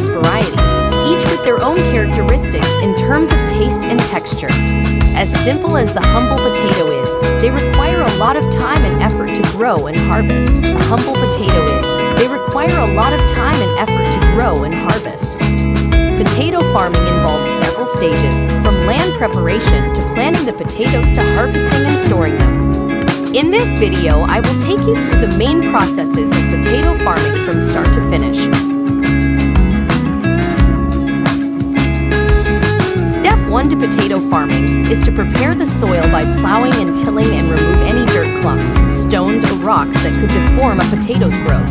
various varieties, each with their own characteristics in terms of taste and texture. As simple as the humble potato is, they require a lot of time and effort to grow and harvest. The humble potato is, they require a lot of time and effort to grow and harvest. Potato farming involves several stages, from land preparation to planting the potatoes to harvesting and storing them. In this video, I will take you through the main processes of potato farming from start to finish. Step 1 to potato farming is to prepare the soil by plowing and tilling and remove any dirt clumps, stones, or rocks that could deform a potato's growth.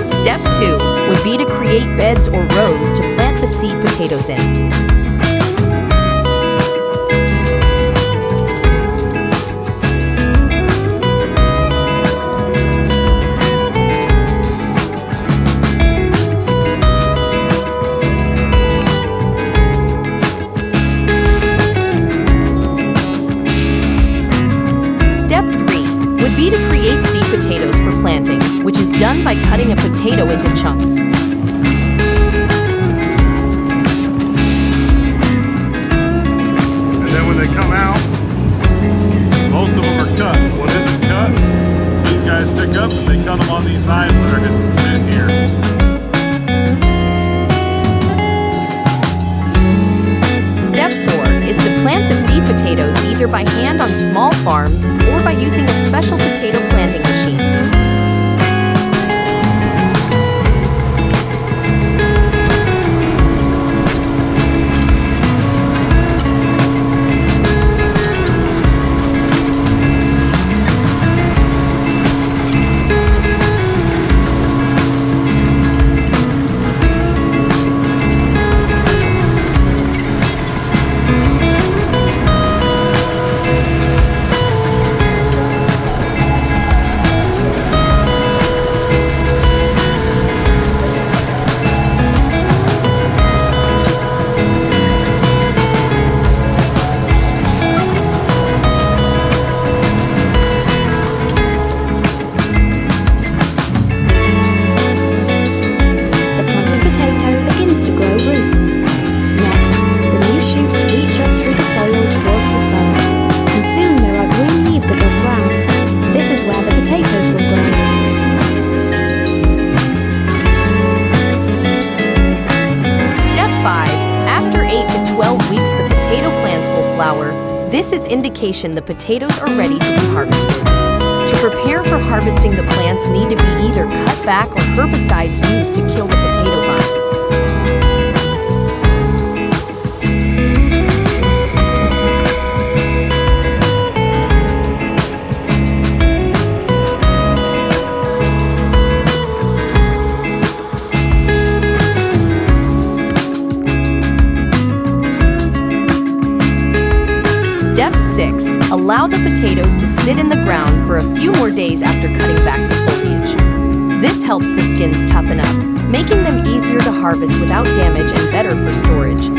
Step 2 would be to create beds or rows to plant the seed potatoes in. Step 3 would be to create seed potatoes for planting, which is done by cutting a potato into chunks. And then when they come out, most of them are cut. What isn't cut, these guys pick up and they cut them on these knives that are just sitting here. Step 4 is to plant the seed potatoes either by hand on small farms or by using a special potato planting machine. This is indication the potatoes are ready to be harvested. To prepare for harvesting, the plants need to be either cut back or herbicides used to kill the potato vines. Step 6. Allow the potatoes to sit in the ground for a few more days after cutting back the foliage. This helps the skins toughen up, making them easier to harvest without damage and better for storage.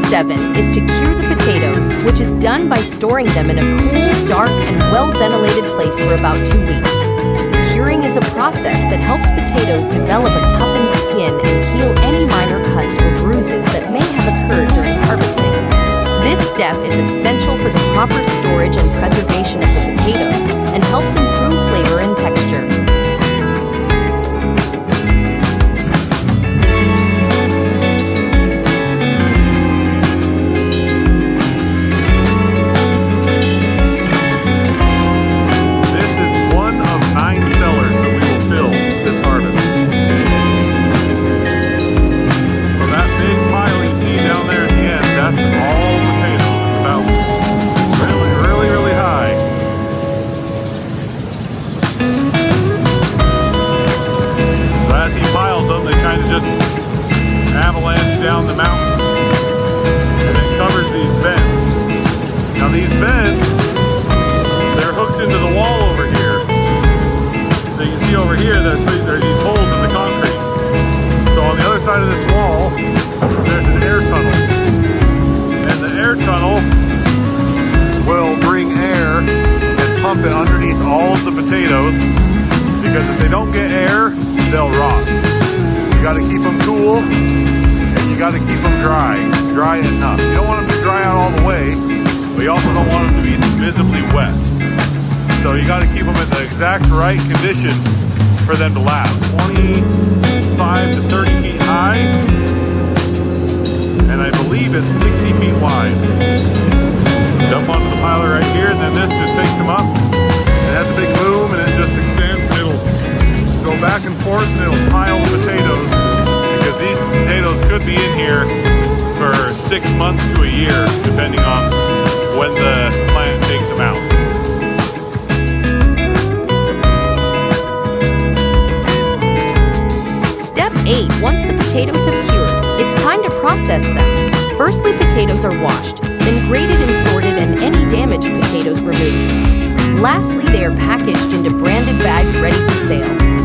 7 is to cure the potatoes, which is done by storing them in a cool, dark, and well-ventilated place for about 2 weeks. Curing is a process that helps potatoes develop a toughened skin and heal any minor cuts or bruises that may have occurred during harvesting. This step is essential for the proper storage and preservation of the potatoes and helps improve flavor and texture. Avalanche down the mountain, and it covers these vents. Now these vents, they're hooked into the wall over here. So you can see over here, there's these holes in the concrete. So on the other side of this wall, there's an air tunnel. And the air tunnel will bring air and pump it underneath all of the potatoes, because if they don't get air, they'll rot. You gotta keep them cool, and you gotta keep them dry enough. You don't want them to dry out all the way, but you also don't want them to be visibly wet. So you gotta keep them in the exact right condition for them to last. 25 to 30 feet high, and I believe it's 60 feet wide. Dump onto the piler right here, and then this just takes them up. It has a big boom, and it just extends, and it'll go back and forth, and it'll pile the potatoes, because these potatoes could be in here for 6 months to a year, depending on when the plant takes them out. Step 8. Once the potatoes have cured, it's time to process them. Firstly, potatoes are washed, then graded and sorted, and any damaged potatoes removed. Lastly, they are packaged into branded bags ready for sale.